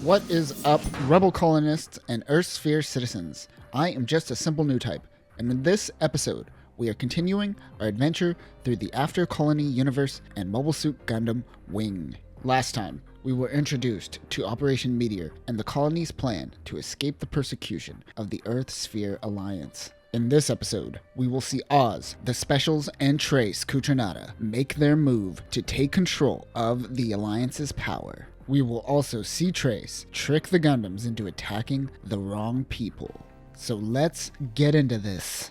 What is up, rebel colonists and Earthsphere citizens? I am just a simple new type, and in this episode, we are continuing our adventure through the After Colony universe and Mobile Suit Gundam Wing. Last time, we were introduced to Operation Meteor and the colony's plan to escape the persecution of the Earthsphere Alliance. In this episode, we will see Oz, the Specials, and Treize Kutranada make their move to take control of the Alliance's power. We will also see Treize trick the Gundams into attacking the wrong people. So let's get into this.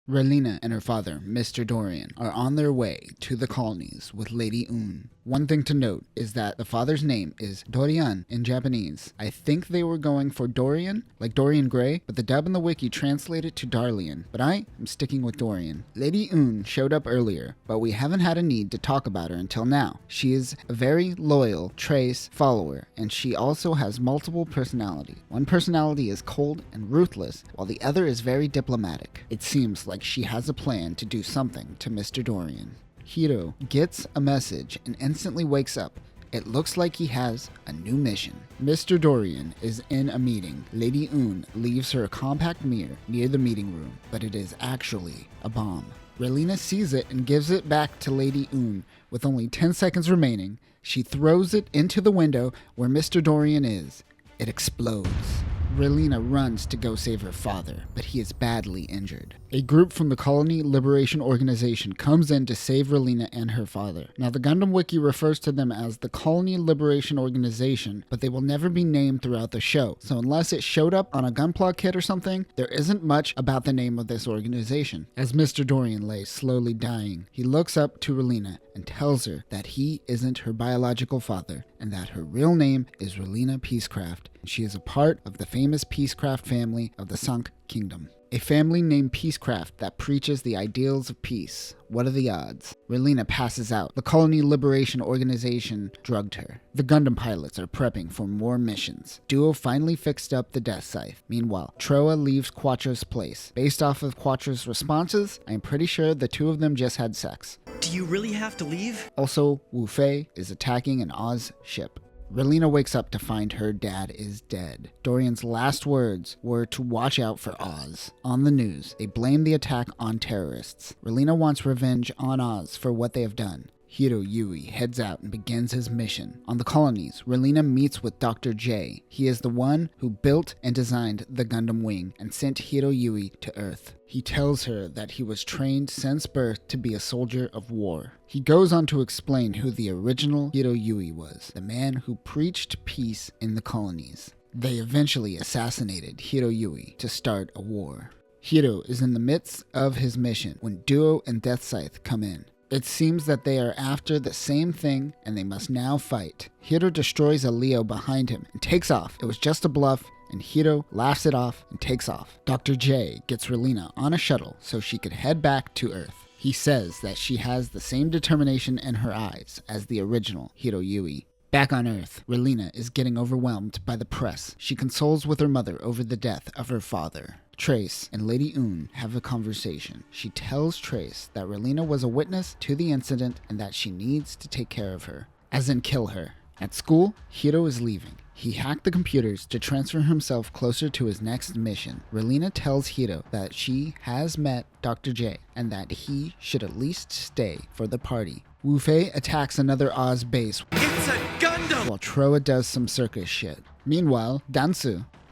Releena and her father, Mr. Dorian, are on their way to the colonies with Lady Un. One thing to note is that the father's name is Dorian in Japanese. I think they were going for Dorian, like Dorian Gray, but the dub in the wiki translated to Darlian, but I am sticking with Dorian. Lady Un showed up earlier, but we haven't had a need to talk about her until now. She is a very loyal Treize follower, and she also has multiple personality. One personality is cold and ruthless, while the other is very diplomatic. It seems like she has a plan to do something to Mr. Dorian. Heero gets a message and instantly wakes up. It looks like he has a new mission. Mr. Dorian is in a meeting. Lady Un leaves her a compact mirror near the meeting room, but it is actually a bomb. Releena sees it and gives it back to Lady Un. With only 10 seconds remaining, she throws it into the window where Mr. Dorian is. It explodes. Releena runs to go save her father, but he is badly injured. A group from the Colony Liberation Organization comes in to save Releena and her father. Now, the Gundam Wiki refers to them as the Colony Liberation Organization, but they will never be named throughout the show. So unless it showed up on a Gunpla kit or something, there isn't much about the name of this organization. As Mr. Dorian lays slowly dying, he looks up to Releena and tells her that he isn't her biological father and that her real name is Releena Peacecraft. She is a part of the famous Peacecraft family of the Sunk Kingdom. A family named Peacecraft that preaches the ideals of peace. What are the odds? Releena passes out. The Colony Liberation Organization drugged her. The Gundam pilots are prepping for more missions. Duo finally fixed up the Death Scythe. Meanwhile, Troa leaves Quattro's place. Based off of Quattro's responses, I'm pretty sure the two of them just had sex. Do you really have to leave? Also, Wu Fei is attacking an Oz ship. Releena wakes up to find her dad is dead. Dorian's last words were to watch out for Oz. On the news, they blame the attack on terrorists. Releena wants revenge on Oz for what they have done. Heero Yui heads out and begins his mission. On the colonies, Releena meets with Dr. J. He is the one who built and designed the Gundam Wing and sent Heero Yui to Earth. He tells her that he was trained since birth to be a soldier of war. He goes on to explain who the original Heero Yui was, the man who preached peace in the colonies. They eventually assassinated Heero Yui to start a war. Heero is in the midst of his mission when Duo and Death Scythe come in. It seems that they are after the same thing and they must now fight. Heero destroys a Leo behind him and takes off. It was just a bluff, and Heero laughs it off and takes off. Dr. J gets Releena on a shuttle so she could head back to Earth. He says that she has the same determination in her eyes as the original Heero Yui. Back on Earth, Releena is getting overwhelmed by the press. She consoles with her mother over the death of her father. Treize and Lady Un have a conversation. She tells Treize that Releena was a witness to the incident and that she needs to take care of her, as in kill her. At school, Heero is leaving. He hacked the computers to transfer himself closer to his next mission. Releena tells Heero that she has met Dr. J and that he should at least stay for the party. Wu Fei attacks another Oz base. It's a Gundam! While Troa does some circus shit. Meanwhile,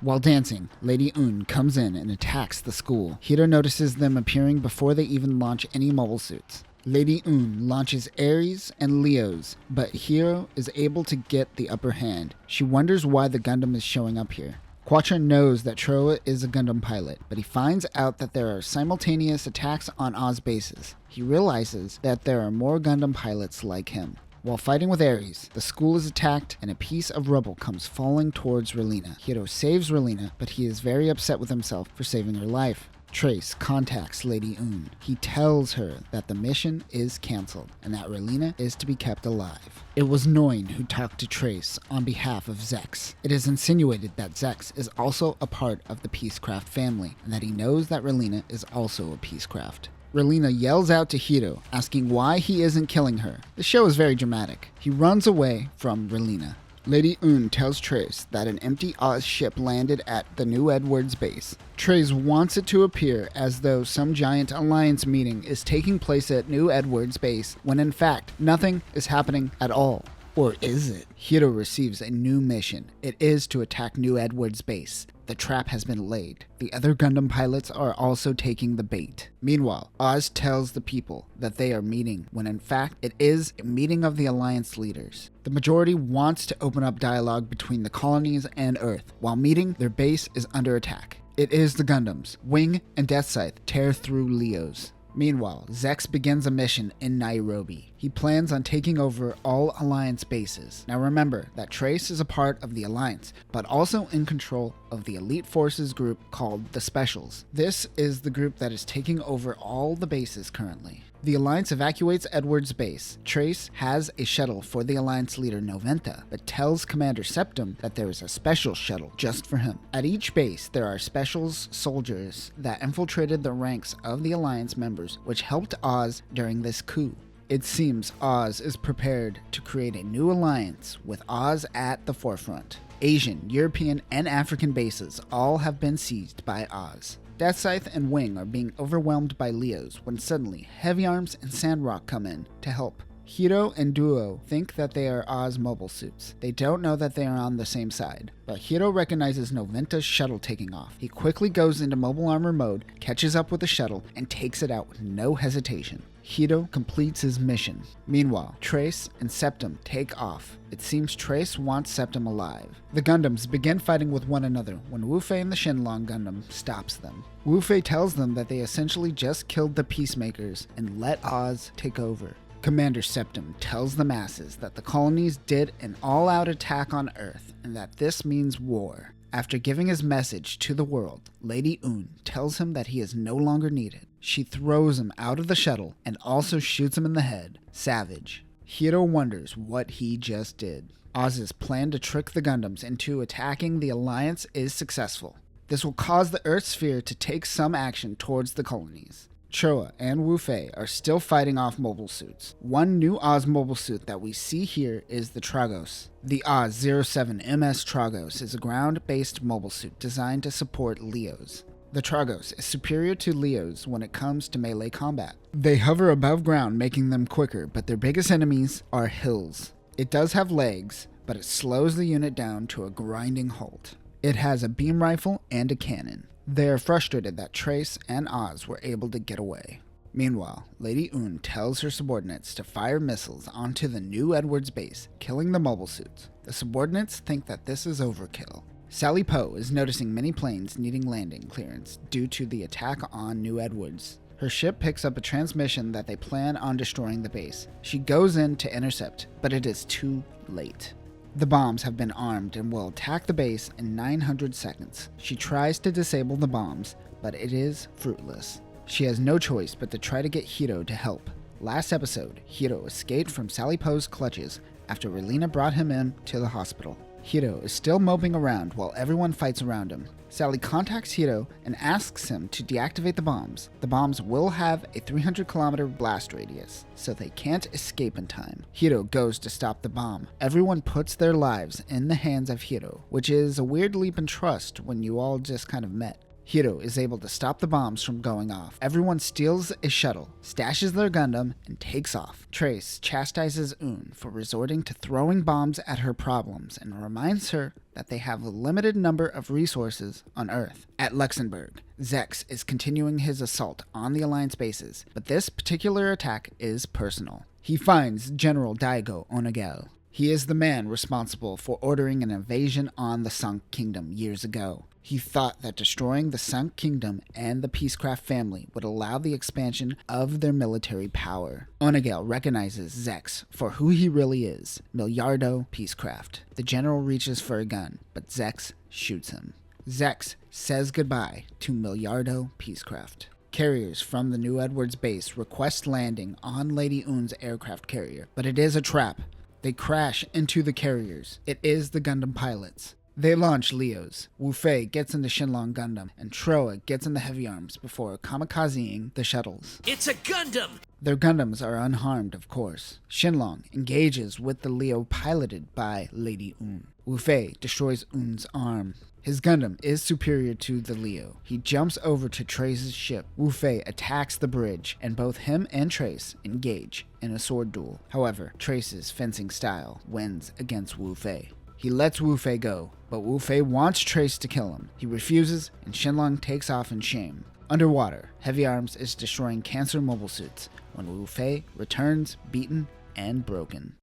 while dancing, Lady Un comes in and attacks the school. Heero notices them appearing before they even launch any mobile suits. Lady Un launches Ares and Leos, but Heero is able to get the upper hand. She wonders why the Gundam is showing up here. Quattro knows that Troa is a Gundam pilot, but he finds out that there are simultaneous attacks on Oz bases. He realizes that there are more Gundam pilots like him. While fighting with Ares, the school is attacked and a piece of rubble comes falling towards Releena. Heero saves Releena, but he is very upset with himself for saving her life. Treize contacts Lady Un. He tells her that the mission is cancelled and that Releena is to be kept alive. It was Noin who talked to Treize on behalf of Zechs. It is insinuated that Zechs is also a part of the Peacecraft family and that he knows that Releena is also a Peacecraft. Releena yells out to Heero, asking why he isn't killing her. The show is very dramatic. He runs away from Releena. Lady Un tells Treize that an empty Oz ship landed at the New Edwards base. Treize wants it to appear as though some giant alliance meeting is taking place at New Edwards base, when in fact, nothing is happening at all. Or is it? Heero receives a new mission. It is to attack New Edwards base. The trap has been laid. The other Gundam pilots are also taking the bait. Meanwhile, Oz tells the people that they are meeting, when in fact it is a meeting of the Alliance leaders. The majority wants to open up dialogue between the colonies and Earth. While meeting, their base is under attack. It is the Gundams. Wing and Death Scythe tear through Leo's. Meanwhile, Zechs begins a mission in Nairobi. He plans on taking over all Alliance bases. Now remember that Treize is a part of the Alliance, but also in control of the elite forces group called the Specials. This is the group that is taking over all the bases currently. The Alliance evacuates Edwards base. Treize has a shuttle for the Alliance leader Noventa, but tells Commander Septim that there is a special shuttle just for him. At each base, there are Specials soldiers that infiltrated the ranks of the Alliance members, which helped Oz during this coup. It seems Oz is prepared to create a new alliance with Oz at the forefront. Asian, European, and African bases all have been seized by Oz. Death Scythe and Wing are being overwhelmed by Leos when suddenly Heavy Arms and Sandrock come in to help. Heero and Duo think that they are Oz mobile suits. They don't know that they are on the same side, but Heero recognizes Noventa's shuttle taking off. He quickly goes into mobile armor mode, catches up with the shuttle, and takes it out with no hesitation. Heero completes his mission. Meanwhile, Treize and Septim take off. It seems Treize wants Septim alive. The Gundams begin fighting with one another when Wu Fei and the Shenlong Gundam stops them. Wu Fei tells them that they essentially just killed the Peacemakers and let Oz take over. Commander Septim tells the masses that the colonies did an all-out attack on Earth and that this means war. After giving his message to the world, Lady Un tells him that he is no longer needed. She throws him out of the shuttle and also shoots him in the head. Savage. Heero wonders what he just did. Oz's plan to trick the Gundams into attacking the Alliance is successful. This will cause the Earth sphere to take some action towards the colonies. Choa and Wu Fei are still fighting off mobile suits. One new Oz mobile suit that we see here is the Tragos. The Oz-07 MS Tragos is a ground-based mobile suit designed to support Leos. The Tragos is superior to Leos when it comes to melee combat. They hover above ground, making them quicker, but their biggest enemies are hills. It does have legs, but it slows the unit down to a grinding halt. It has a beam rifle and a cannon. They are frustrated that Treize and Oz were able to get away. Meanwhile, Lady Un tells her subordinates to fire missiles onto the New Edwards base, killing the mobile suits. The subordinates think that this is overkill. Sally Poe is noticing many planes needing landing clearance due to the attack on New Edwards. Her ship picks up a transmission that they plan on destroying the base. She goes in to intercept, but it is too late. The bombs have been armed and will attack the base in 900 seconds. She tries to disable the bombs, but it is fruitless. She has no choice but to try to get Heero to help. Last episode, Heero escaped from Sally Poe's clutches after Releena brought him in to the hospital. Heero is still moping around while everyone fights around him. Sally contacts Heero and asks him to deactivate the bombs. The bombs will have a 300-kilometer blast radius, so they can't escape in time. Heero goes to stop the bomb. Everyone puts their lives in the hands of Heero, which is a weird leap in trust when you all just kind of met. Heero is able to stop the bombs from going off. Everyone steals a shuttle, stashes their Gundam, and takes off. Treize chastises Un for resorting to throwing bombs at her problems and reminds her that they have a limited number of resources on Earth. At Luxembourg, Zechs is continuing his assault on the Alliance bases, but this particular attack is personal. He finds General Daigo Onagel. He is the man responsible for ordering an invasion on the Sunk Kingdom years ago. He thought that destroying the Sunk Kingdom and the Peacecraft family would allow the expansion of their military power. Onagel recognizes Zechs for who he really is, Millardo Peacecraft. The general reaches for a gun, but Zechs shoots him. Zechs says goodbye to Millardo Peacecraft. Carriers from the New Edwards base request landing on Lady Un's aircraft carrier, but it is a trap. They crash into the carriers. It is the Gundam pilots. They launch Leos. Wu Fei gets into Shenlong Gundam, and Troa gets in the heavy arms before kamikazeing the shuttles. It's a Gundam! Their Gundams are unharmed, of course. Shenlong engages with the Leo piloted by Lady Un. Wu Fei destroys Un's arm. His Gundam is superior to the Leo. He jumps over to Treize's ship. Wu Fei attacks the bridge, and both him and Treize engage in a sword duel. However, Treize's fencing style wins against Wu Fei. He lets Wu Fei go, but Wu Fei wants Treize to kill him. He refuses, and Shenlong takes off in shame. Underwater, Heavy Arms is destroying cancer mobile suits when Wu Fei returns beaten and broken.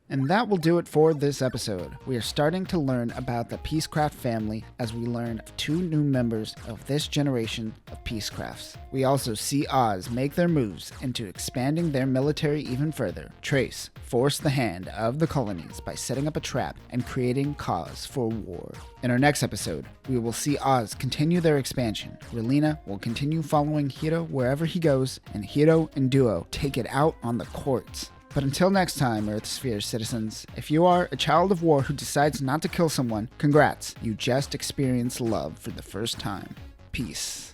And that will do it for this episode. We are starting to learn about the Peacecraft family as we learn of 2 new members of this generation of Peacecrafts. We also see Oz make their moves into expanding their military even further. Treize forced the hand of the colonies by setting up a trap and creating cause for war. In our next episode, we will see Oz continue their expansion. Releena will continue following Heero wherever he goes, and Heero and Duo take it out on the courts. But until next time, Earthsphere citizens, if you are a child of war who decides not to kill someone, congrats, you just experienced love for the first time. Peace.